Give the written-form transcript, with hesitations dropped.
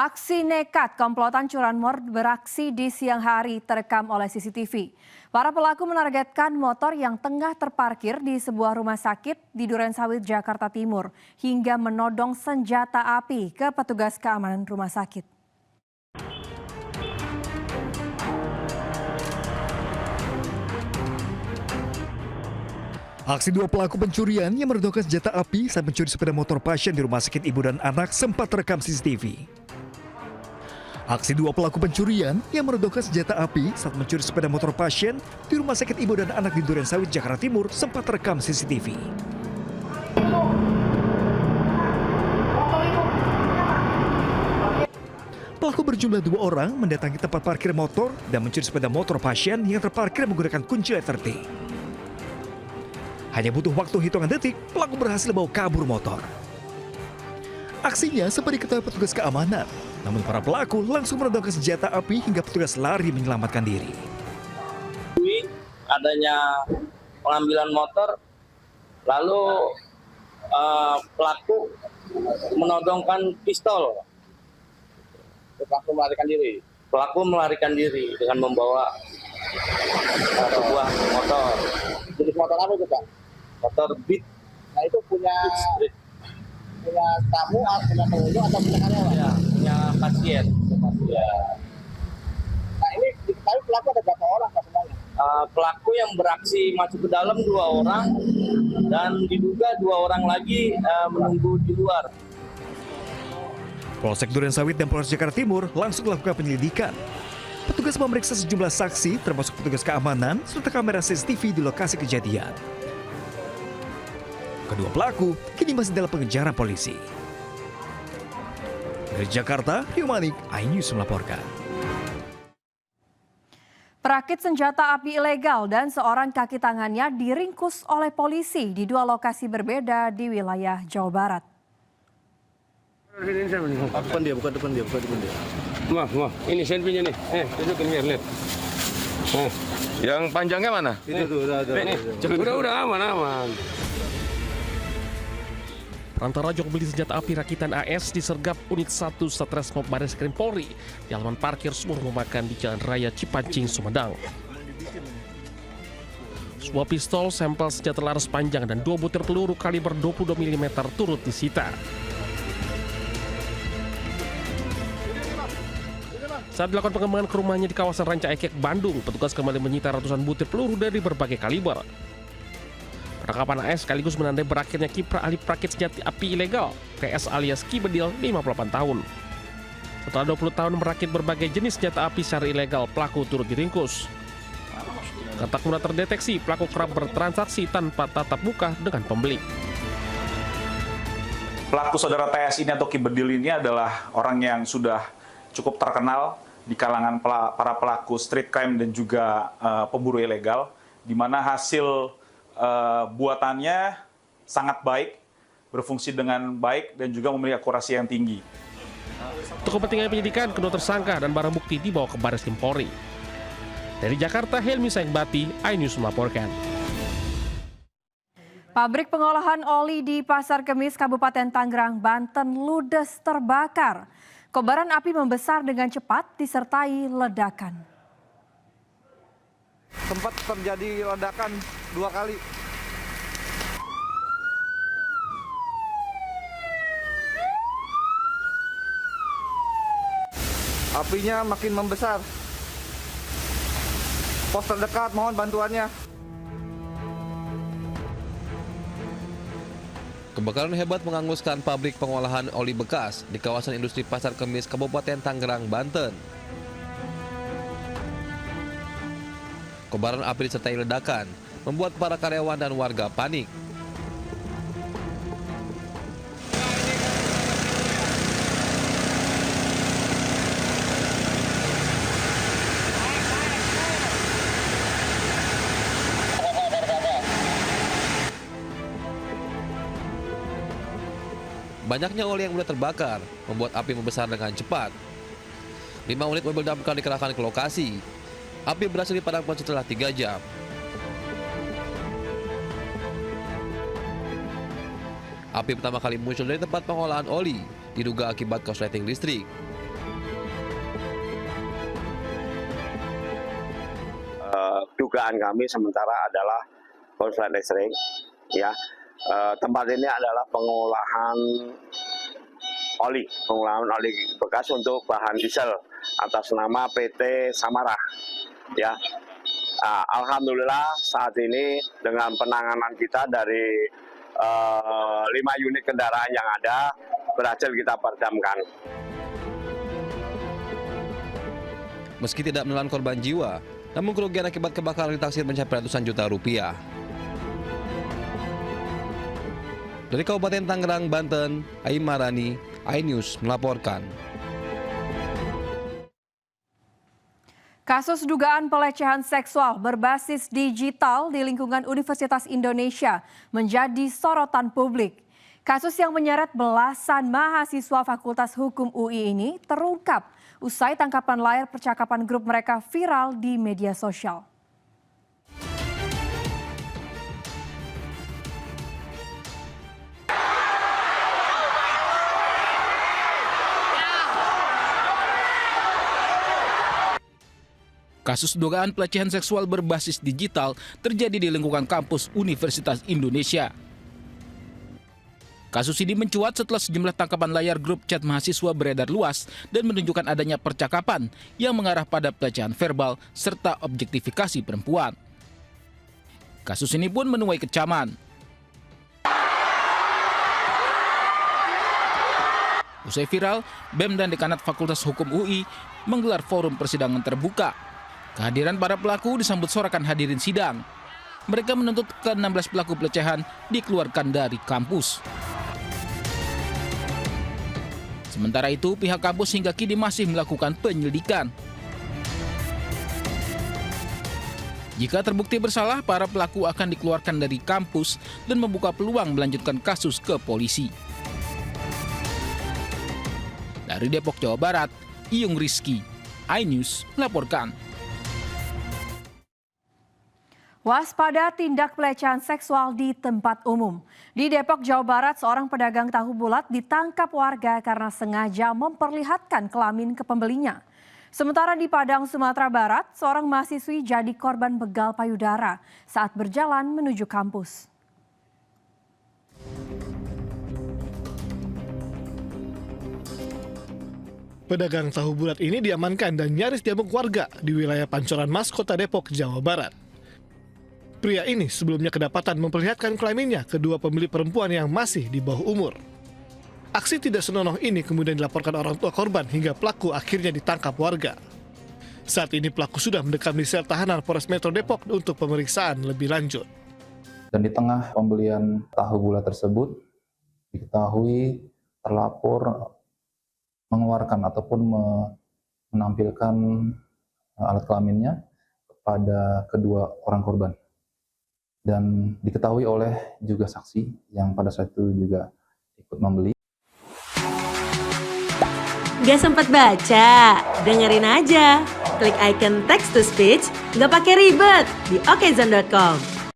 Aksi nekat komplotan curanmor beraksi di siang hari terekam oleh CCTV. Para pelaku menargetkan motor yang tengah terparkir di sebuah rumah sakit di Durensawit, Jakarta Timur, hingga menodong senjata api ke petugas keamanan rumah sakit. Aksi dua pelaku pencurian yang menodongkan senjata api saat mencuri sepeda motor pasien di rumah sakit ibu dan anak sempat terekam CCTV. Aksi dua pelaku pencurian yang menodongkan senjata api saat mencuri sepeda motor pasien di rumah sakit ibu dan anak di Durensawit, Jakarta Timur sempat terekam CCTV. Pelaku berjumlah 2 orang mendatangi tempat parkir motor dan mencuri sepeda motor pasien yang terparkir menggunakan kunci letter T. Hanya butuh waktu hitungan detik, pelaku berhasil bawa kabur motor. Aksinya sempat diketahui petugas keamanan, namun para pelaku langsung menodongkan senjata api hingga petugas lari menyelamatkan diri. Adanya pengambilan motor, lalu pelaku menodongkan pistol. Pelaku melarikan diri. Pelaku melarikan diri dengan membawa sebuah motor. Jenis motor apa itu, Pak? Motor Beat. Nah itu punya tamu, punya pengunjung atau punya karyawan? Ya, punya pasien. Ya. Nah ini diketahui pelaku ada berapa orang, Pak, sebenarnya? Pelaku yang beraksi masuk ke dalam 2 orang dan diduga 2 orang lagi menunggu di luar. Polsek Durensawit dan Polres Jakarta Timur langsung melakukan penyelidikan. Petugas memeriksa sejumlah saksi termasuk petugas keamanan serta kamera CCTV di lokasi kejadian. Kedua pelaku kini masih dalam pengejaran polisi. Dari Jakarta, Rio Manik, iNews melaporkan. Perakit senjata api ilegal dan seorang kaki tangannya diringkus oleh polisi di 2 lokasi berbeda di wilayah Jawa Barat. Depan dia. Wah, ini selfie-nya nih. Tunjukin biar lihat. Yang panjangnya mana? Itu udah aman. Perantara jual beli senjata api rakitan AS disergap unit 1 Satreskrim Barreskrim Polri di halaman parkir sebuah rumah makan di Jalan Raya Cipancing, Sumedang. Sebuah pistol sampel senjata laras panjang dan 2 butir peluru kaliber 22 mm turut disita. Saat dilakukan pengembangan ke rumahnya di kawasan Ranca Ekek, Bandung, petugas kembali menyita ratusan butir peluru dari berbagai kaliber. Penangkapan AS sekaligus menandai berakhirnya kiprah ahli perakit senjata api ilegal, PS alias Ki Bedil, 58 tahun. Setelah 20 tahun merakit berbagai jenis senjata api secara ilegal, pelaku turut diringkus. Karena mudah terdeteksi, pelaku kerap bertransaksi tanpa tatap muka dengan pembeli. Pelaku saudara TS ini atau Ki Bedil ini adalah orang yang sudah cukup terkenal di kalangan para pelaku street crime dan juga pemburu ilegal, di mana hasil buatannya sangat baik, berfungsi dengan baik, dan juga memiliki akurasi yang tinggi. Untuk kepentingan penyidikan, kedua tersangka dan barang bukti dibawa ke Barreskrim Polri. Dari Jakarta, Helmi Saingbati, iNews melaporkan. Pabrik pengolahan oli di Pasar Kemis, Kabupaten Tangerang, Banten, ludes terbakar. Kobaran api membesar dengan cepat disertai ledakan. Sempat terjadi ledakan 2 kali. Apinya makin membesar. Pos terdekat, mohon bantuannya. Kebakaran hebat menghanguskan pabrik pengolahan oli bekas di kawasan industri Pasar Kemis, Kabupaten Tangerang, Banten. Kobaran api disertai ledakan membuat para karyawan dan warga panik. Banyaknya oli yang mudah terbakar membuat api membesar dengan cepat. 5 unit mobil damkar dikerahkan ke lokasi. Api berhasil dipadamkan setelah 3 jam. Api pertama kali muncul dari tempat pengolahan oli, diduga akibat korsleting listrik. dugaan kami sementara adalah konslet listrik. Ya, tempat ini adalah pengolahan oli bekas untuk bahan diesel atas nama PT Samara. Ya, alhamdulillah saat ini dengan penanganan kita dari 5 unit kendaraan yang ada berhasil kita padamkan. Meski tidak menelan korban jiwa, namun kerugian akibat kebakaran ditaksir mencapai ratusan juta rupiah. Dari Kabupaten Tangerang, Banten, Aim Marani, iNews melaporkan. Kasus dugaan pelecehan seksual berbasis digital di lingkungan Universitas Indonesia menjadi sorotan publik. Kasus yang menyeret belasan mahasiswa Fakultas Hukum UI ini terungkap usai tangkapan layar percakapan grup mereka viral di media sosial. Kasus dugaan pelecehan seksual berbasis digital terjadi di lingkungan kampus Universitas Indonesia. Kasus ini mencuat setelah sejumlah tangkapan layar grup chat mahasiswa beredar luas dan menunjukkan adanya percakapan yang mengarah pada pelecehan verbal serta objektifikasi perempuan. Kasus ini pun menuai kecaman. Usai viral, BEM dan Dekanat Fakultas Hukum UI menggelar forum persidangan terbuka. Kehadiran para pelaku disambut sorakan hadirin sidang. Mereka menuntut ke-16 pelaku pelecehan dikeluarkan dari kampus. Sementara itu, pihak kampus hingga kini masih melakukan penyelidikan. Jika terbukti bersalah, para pelaku akan dikeluarkan dari kampus dan membuka peluang melanjutkan kasus ke polisi. Dari Depok, Jawa Barat, Iyung Rizky, iNews melaporkan. Waspada tindak pelecehan seksual di tempat umum. Di Depok, Jawa Barat, seorang pedagang tahu bulat ditangkap warga karena sengaja memperlihatkan kelamin ke pembelinya. Sementara di Padang, Sumatera Barat, seorang mahasiswi jadi korban begal payudara saat berjalan menuju kampus. Pedagang tahu bulat ini diamankan dan nyaris diamuk warga di wilayah Pancoran Mas, Kota Depok, Jawa Barat. Pria ini sebelumnya kedapatan memperlihatkan kelaminnya ke dua pembeli perempuan yang masih di bawah umur. Aksi tidak senonoh ini kemudian dilaporkan orang tua korban hingga pelaku akhirnya ditangkap warga. Saat ini pelaku sudah mendekam di sel tahanan Polres Metro Depok untuk pemeriksaan lebih lanjut. Dan di tengah pembelian tahu bulat tersebut, diketahui terlapor mengeluarkan ataupun menampilkan alat kelaminnya kepada kedua orang korban. Dan diketahui oleh juga saksi yang pada saat itu juga ikut membeli. Gak sempat baca? Dengerin aja. Klik icon text to speech, gak pakai ribet di okezone.com.